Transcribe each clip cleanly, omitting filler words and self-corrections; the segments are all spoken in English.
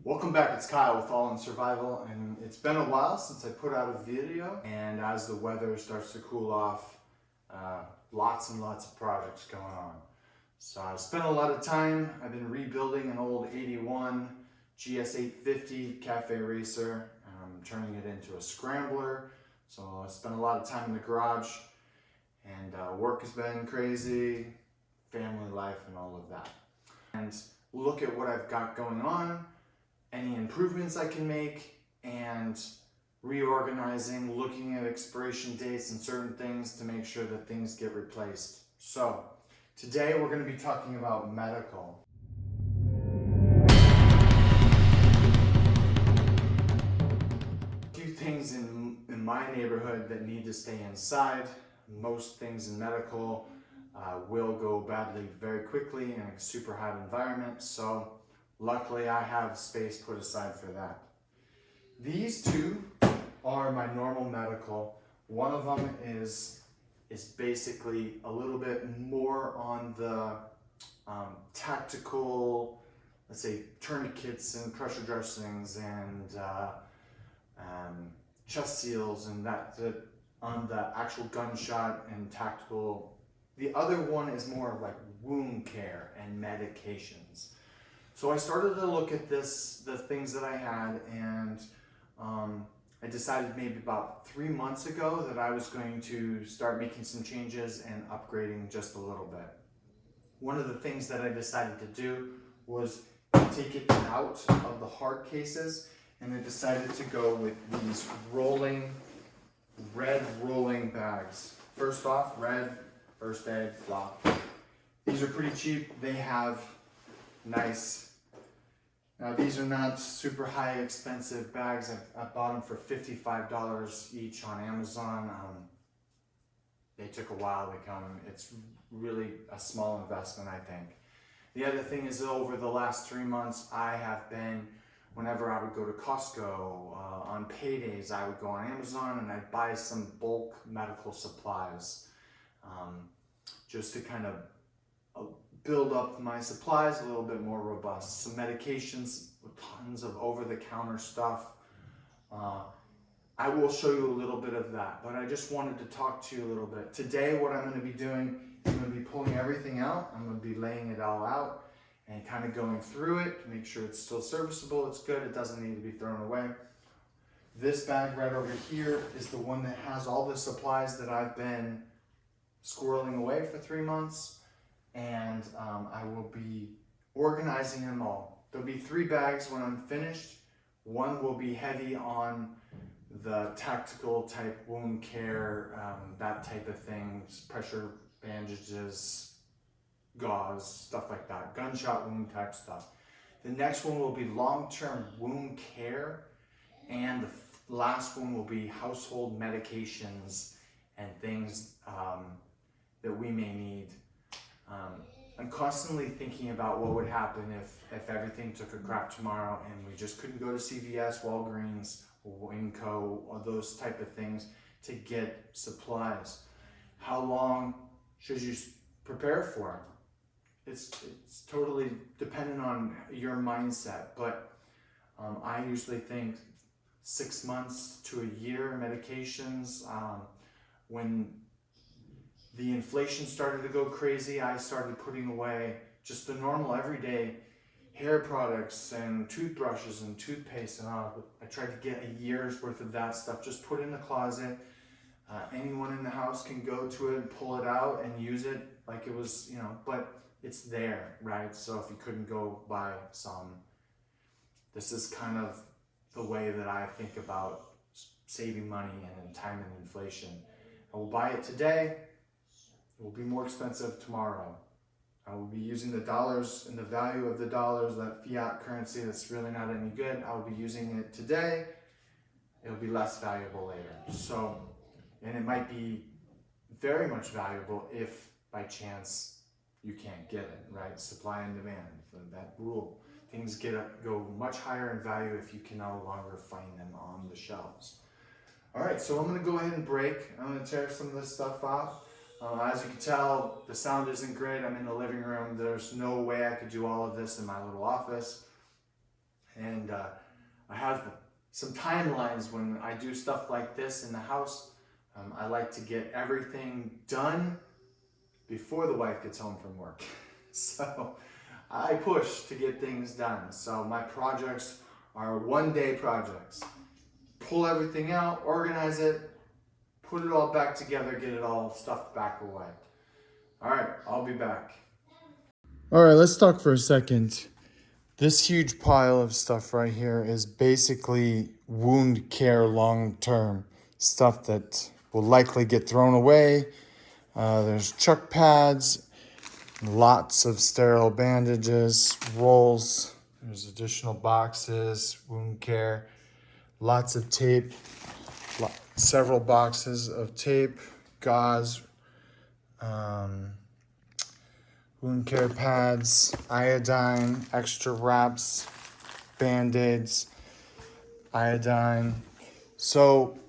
Welcome back, it's Kyle with All in Survival, and it's been a while since I put out a video, and as the weather starts to cool off, lots and lots of projects going on. So I've spent a lot of time. I've been rebuilding an old 81 GS850 cafe racer, turning it into a scrambler. So I spent a lot of time in the garage, and work has been crazy, family life and all of that. And look at what I've got going on, any improvements I can make, and reorganizing, looking at expiration dates and certain things to make sure that things get replaced. So today we're going to be talking about medical. A few things in my neighborhood that need to stay inside. Most things in medical will go badly very quickly in a super hot environment. So luckily, I have space put aside for that. These two are my normal medical. One of them is basically a little bit more on the tactical, let's say, tourniquets and pressure dressings and chest seals and that on the actual gunshot and tactical. The other one is more like wound care and medications. So I started to look at the things that I had, and I decided maybe about 3 months ago that I was going to start making some changes and upgrading just a little bit. One of the things that I decided to do was take it out of the hard cases, and I decided to go with these red rolling bags. First off, red, first aid, blah. These are pretty cheap. They have nice. Now these are not super high expensive bags. I bought them for $55 each on Amazon. They took a while to come. It's really a small investment, I think. The other thing is, over the last 3 months, I have been, whenever I would go to Costco, on paydays, I would go on Amazon and I'd buy some bulk medical supplies, just to kind of build up my supplies a little bit more robust. Some medications, tons of over-the-counter stuff. I will show you a little bit of that, but I just wanted to talk to you a little bit. Today, what I'm going to be doing, I'm going to be pulling everything out. I'm going to be laying it all out and kind of going through it to make sure it's still serviceable, it's good, it doesn't need to be thrown away. This bag right over here is the one that has all the supplies that I've been squirreling away for 3 months. And I will be organizing them all. There'll be 3 bags when I'm finished. One will be heavy on the tactical type wound care, that type of things, pressure bandages, gauze, stuff like that, gunshot wound type stuff. The next one will be long-term wound care, and the last one will be household medications and things that we may need. I'm constantly thinking about what would happen if everything took a crap tomorrow and we just couldn't go to CVS, Walgreens, or Winco, or those type of things to get supplies. How long should you prepare for it? It's totally dependent on your mindset, but I usually think 6 months to a year medications. When the inflation started to go crazy, I started putting away just the normal everyday hair products and toothbrushes and toothpaste and all. I tried to get a year's worth of that stuff just put in the closet. Anyone in the house can go to it and pull it out and use it like it was, but it's there, right? So if you couldn't go buy some, this is kind of the way that I think about saving money and time and inflation. I will buy it today. It will be more expensive tomorrow. I will be using the dollars and the value of the dollars, that fiat currency that's really not any good. I will be using it today. It'll be less valuable later. So, and it might be very much valuable if by chance you can't get it, right? Supply and demand, that rule. Things go much higher in value if you can no longer find them on the shelves. All right, so I'm gonna go ahead and break. I'm gonna tear some of this stuff off. As you can tell, the sound isn't great. I'm in the living room. There's no way I could do all of this in my little office. And and I have some timelines when I do stuff like this in the house. I like to get everything done before the wife gets home from work. So I push to get things done. So my projects are one-day projects. Pull everything out, organize it, put it all back together, get it all stuffed back away. All right, I'll be back. All right, let's talk for a second. This huge pile of stuff right here is basically wound care long-term stuff that will likely get thrown away. There's chuck pads, lots of sterile bandages, rolls. There's additional boxes, wound care, lots of tape, several boxes of tape, gauze, wound care pads, iodine, extra wraps, Band-Aids, iodine. So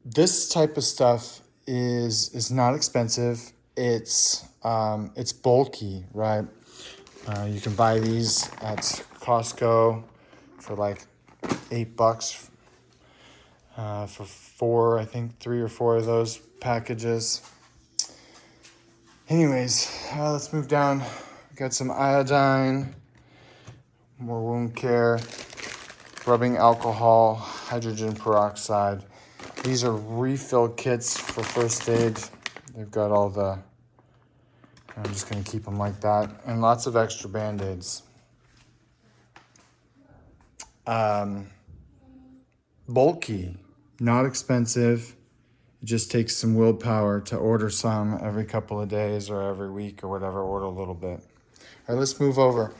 this type of stuff is not expensive. It's bulky, right? You can buy these at Costco for like $8 for four, I think 3 or 4 of those packages. Anyways, let's move down. We got some iodine, more wound care, rubbing alcohol, hydrogen peroxide. These are refill kits for first aid. They've got all the, I'm just gonna keep them like that, and lots of extra Band-Aids. Bulky, not expensive. It just takes some willpower to order some every couple of days or every week or whatever, order a little bit. All right, let's move over.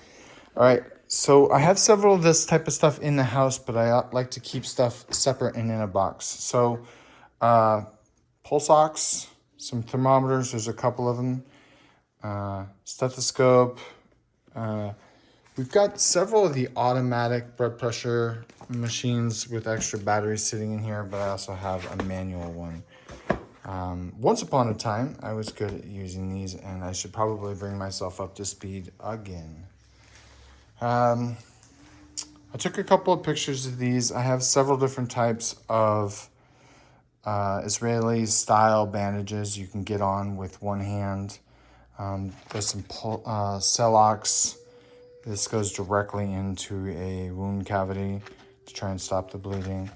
All right, so I have several of this type of stuff in the house, but I like to keep stuff separate and in a box. So pulse ox, some thermometers, there's a couple of them, stethoscope. We've got several of the automatic blood pressure machines with extra batteries sitting in here, but I also have a manual one. Once upon a time, I was good at using these, and I should probably bring myself up to speed again. I took a couple of pictures of these. I have several different types of Israeli style bandages you can get on with one hand. There's some Celox. This goes directly into a wound cavity to try and stop the bleeding.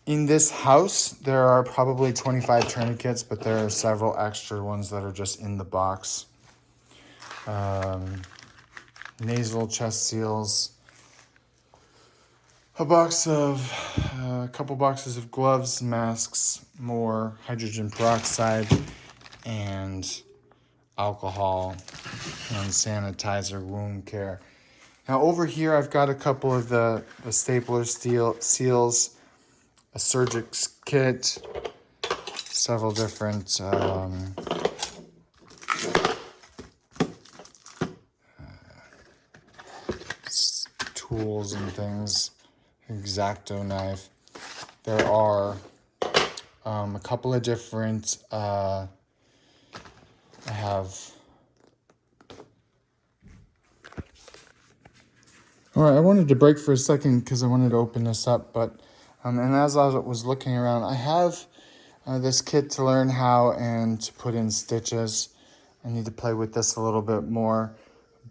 In this house, there are probably 25 tourniquets, but there are several extra ones that are just in the box. Nasal chest seals. A couple boxes of gloves, masks, more hydrogen peroxide, and alcohol and sanitizer, wound care. Now over here, I've got a couple of the stapler seals, a Surgix kit, several different tools and things, X-Acto knife. There are a couple of different, I have, all right, I wanted to break for a second because I wanted to open this up, but, and as I was looking around, I have this kit to learn how and to put in stitches. I need to play with this a little bit more,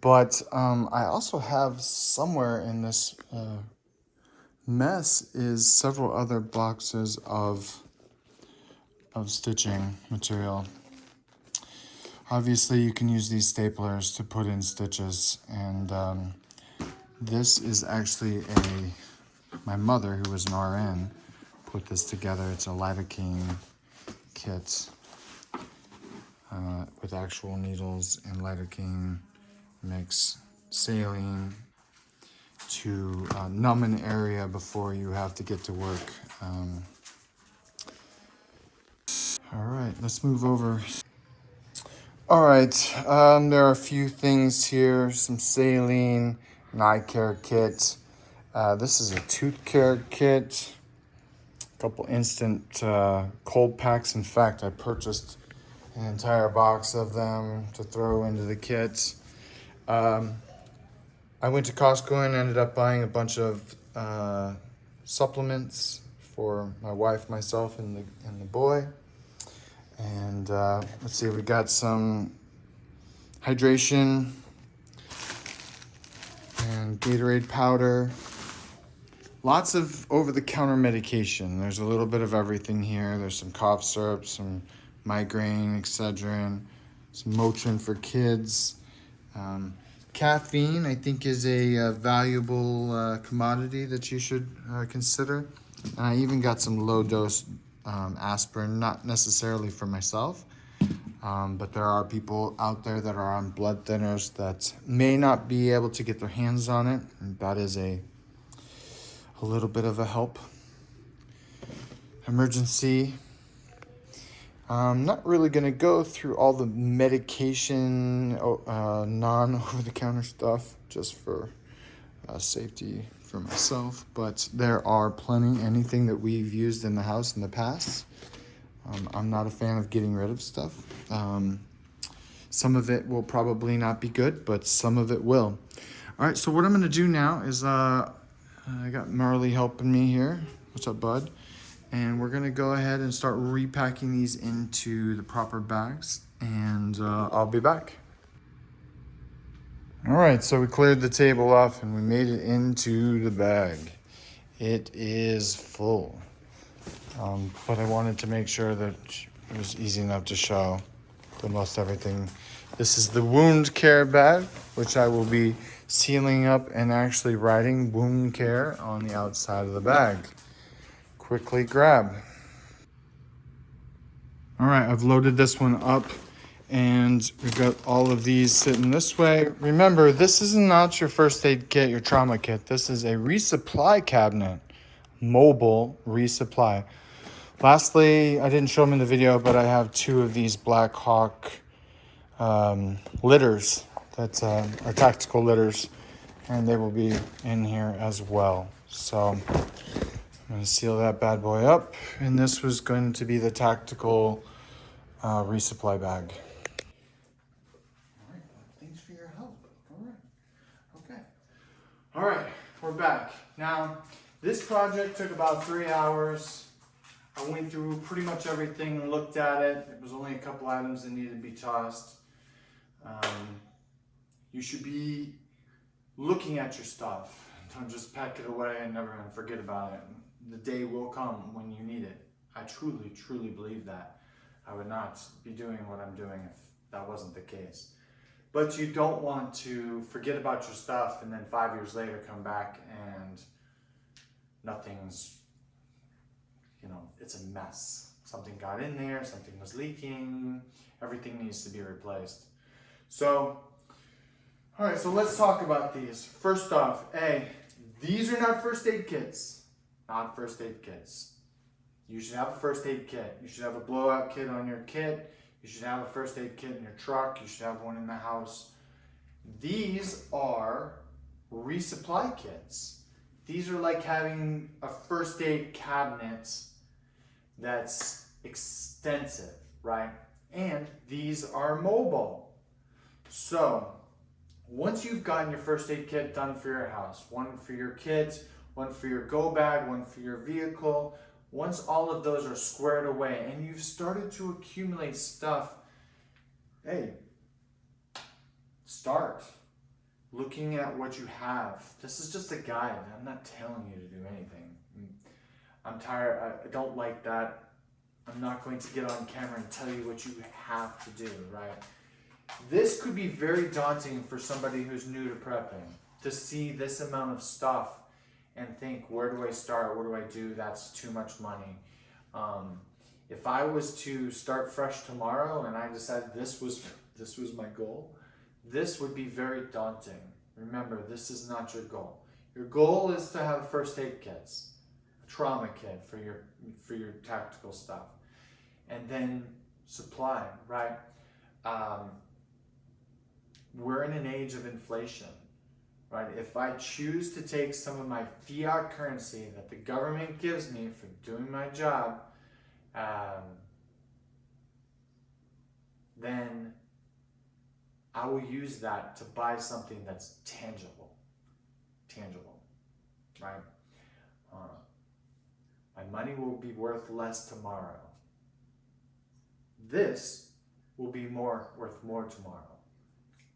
but I also have somewhere in this mess is several other boxes of stitching material. Obviously, you can use these staplers to put in stitches, and this is actually my mother, who was an RN, put this together. It's a lidocaine kit with actual needles and lidocaine mix, saline to numb an area before you have to get to work. All right, let's move over. All right, there are a few things here, some saline, an eye care kit. This is a tooth care kit, a couple instant cold packs. In fact, I purchased an entire box of them to throw into the kit. I went to Costco and ended up buying a bunch of supplements for my wife, myself, and the boy. And let's see, we got some hydration and Gatorade powder. Lots of over-the-counter medication. There's a little bit of everything here. There's some cough syrup, some migraine, Excedrin, some Motrin for kids. Caffeine, I think, is a valuable commodity that you should consider. And I even got some low-dose aspirin, not necessarily for myself, but there are people out there that are on blood thinners that may not be able to get their hands on it. And that is a little bit of a help. Emergency. I'm not really going to go through all the medication, non-over-the-counter stuff, just for safety for myself. But there are plenty, anything that we've used in the house in the past. I'm not a fan of getting rid of stuff. Some of it will probably not be good, but some of it will. All right, so what I'm going to do now is I got Marley helping me here. What's up, bud? And we're gonna go ahead and start repacking these into the proper bags, and I'll be back. All right, so we cleared the table off and we made it into the bag. It is full, but I wanted to make sure that it was easy enough to show the most everything. This is the wound care bag, which I will be sealing up and actually writing wound care on the outside of the bag. Quickly grab. All right, I've loaded this one up and we've got all of these sitting this way. Remember, this is not your first aid kit, your trauma kit. This is a resupply cabinet, mobile resupply. Lastly, I didn't show them in the video, but I have 2 of these Black Hawk litters. That's our tactical litters, and they will be in here as well. So I'm going to seal that bad boy up, and this was going to be the tactical resupply bag. All right, thanks for your help. All right, okay. All right, we're back. Now, this project took about 3 hours. I went through pretty much everything and looked at it. There was only a couple items that needed to be tossed. You should be looking at your stuff. Don't just pack it away and never forget about it. The day will come when you need it. I truly, truly believe that. I would not be doing what I'm doing if that wasn't the case. But you don't want to forget about your stuff and then 5 years later come back and nothing's, it's a mess. Something got in there, something was leaking, everything needs to be replaced. So, all right, so let's talk about these. First off, these are not first aid kits. Not first aid kits. You should have a first aid kit. You should have a blowout kit on your kit. You should have a first aid kit in your truck. You should have one in the house. These are resupply kits. These are like having a first aid cabinet that's extensive, right? And these are mobile. So, once you've gotten your first aid kit done for your house, one for your kids, one for your go bag, one for your vehicle, once all of those are squared away and you've started to accumulate stuff, start looking at what you have. This is just a guide. I'm not telling you to do anything. I'm tired. I don't like that. I'm not going to get on camera and tell you what you have to do, right? This could be very daunting for somebody who's new to prepping, to see this amount of stuff and think, where do I start? What do I do? That's too much money. If I was to start fresh tomorrow and I decided this was my goal, this would be very daunting. Remember, this is not your goal. Your goal is to have first aid kits, a trauma kit for your tactical stuff, and then supply, right? We're in an age of inflation, right? If I choose to take some of my fiat currency that the government gives me for doing my job, then I will use that to buy something that's tangible, tangible, right? My money will be worth less tomorrow. This will be worth more tomorrow.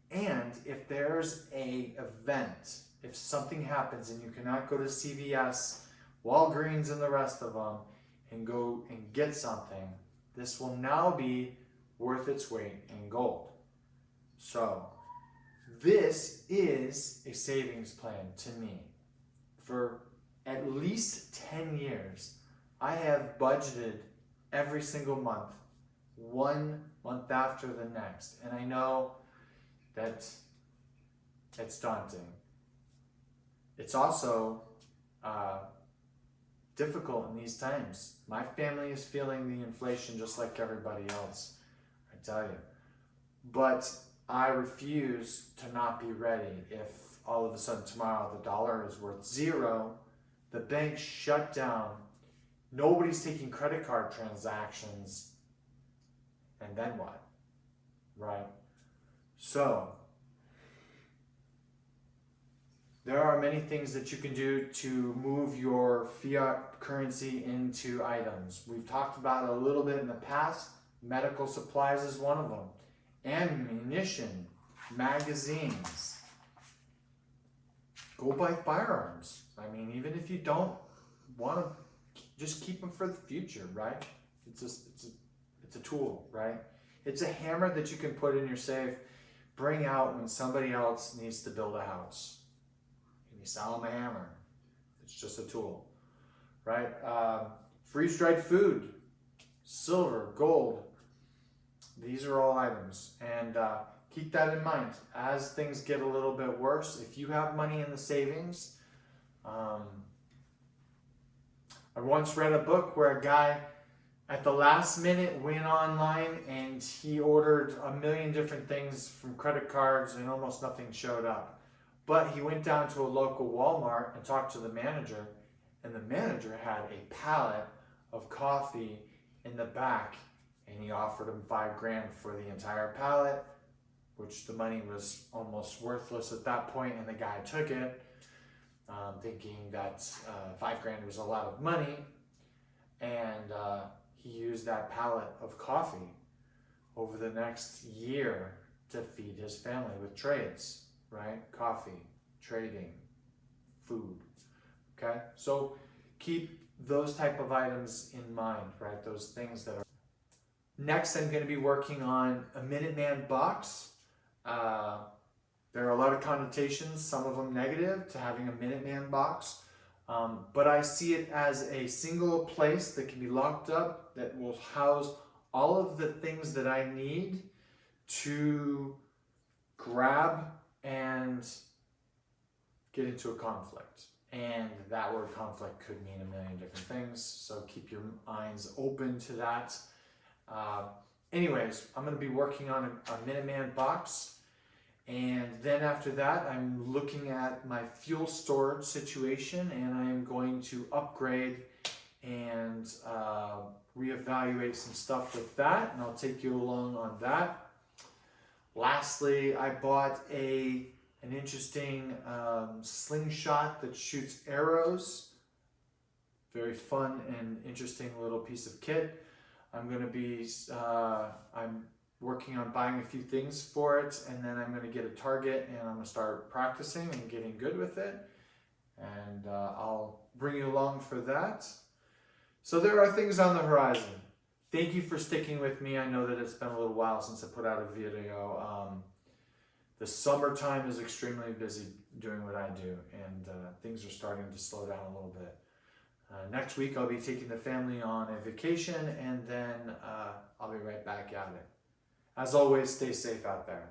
And if there's a event, if something happens and you cannot go to CVS, Walgreens, and the rest of them and go and get something, this will now be worth its weight in gold. So this is a savings plan to me. For at least 10 years, I have budgeted every single month, one month after the next. And I know that it's daunting. It's also difficult in these times. My family is feeling the inflation just like everybody else, I tell you. But I refuse to not be ready if all of a sudden tomorrow the dollar is worth zero, the bank shut down, nobody's taking credit card transactions, and then what, right? So, there are many things that you can do to move your fiat currency into items. We've talked about it a little bit in the past. Medical supplies is one of them. Ammunition, magazines. Go buy firearms. I mean, even if you don't want to, just keep them for the future, right? It's a tool, right? It's a hammer that you can put in your safe, bring out when somebody else needs to build a house. And you sell them a hammer. It's just a tool, right? Freeze-dried food, silver, gold. These are all items. And keep that in mind. As things get a little bit worse, if you have money in the savings, I once read a book where a guy at the last minute went online and he ordered 1 million different things from credit cards and almost nothing showed up. But he went down to a local Walmart and talked to the manager, and the manager had a pallet of coffee in the back, and he offered him $5,000 for the entire pallet, which the money was almost worthless at that point, and the guy took it, thinking that $5,000 was a lot of money, and he used that pallet of coffee over the next year to feed his family with trades, right? Coffee, trading, food, okay? So keep those type of items in mind, right? Those things that are... Next, I'm going to be working on a Minuteman box. There are a lot of connotations, some of them negative, to having a Minuteman box. But I see it as a single place that can be locked up that will house all of the things that I need to grab and get into a conflict. And that word conflict could mean a million different things, so keep your minds open to that. Anyways, I'm going to be working on a Minuteman box. And then after that, I'm looking at my fuel storage situation, and I'm going to upgrade and reevaluate some stuff with that, and I'll take you along on that. Lastly, I bought an interesting slingshot that shoots arrows. Very fun and interesting little piece of kit. I'm going to be, I'm working on buying a few things for it, and then I'm going to get a target and I'm going to start practicing and getting good with it, and I'll bring you along for that. So there are things on the horizon. Thank you for sticking with me. I know that it's been a little while since I put out a video. The summertime is extremely busy doing what I do, and things are starting to slow down a little bit. Next week I'll be taking the family on a vacation, and then I'll be right back at it. As always, stay safe out there.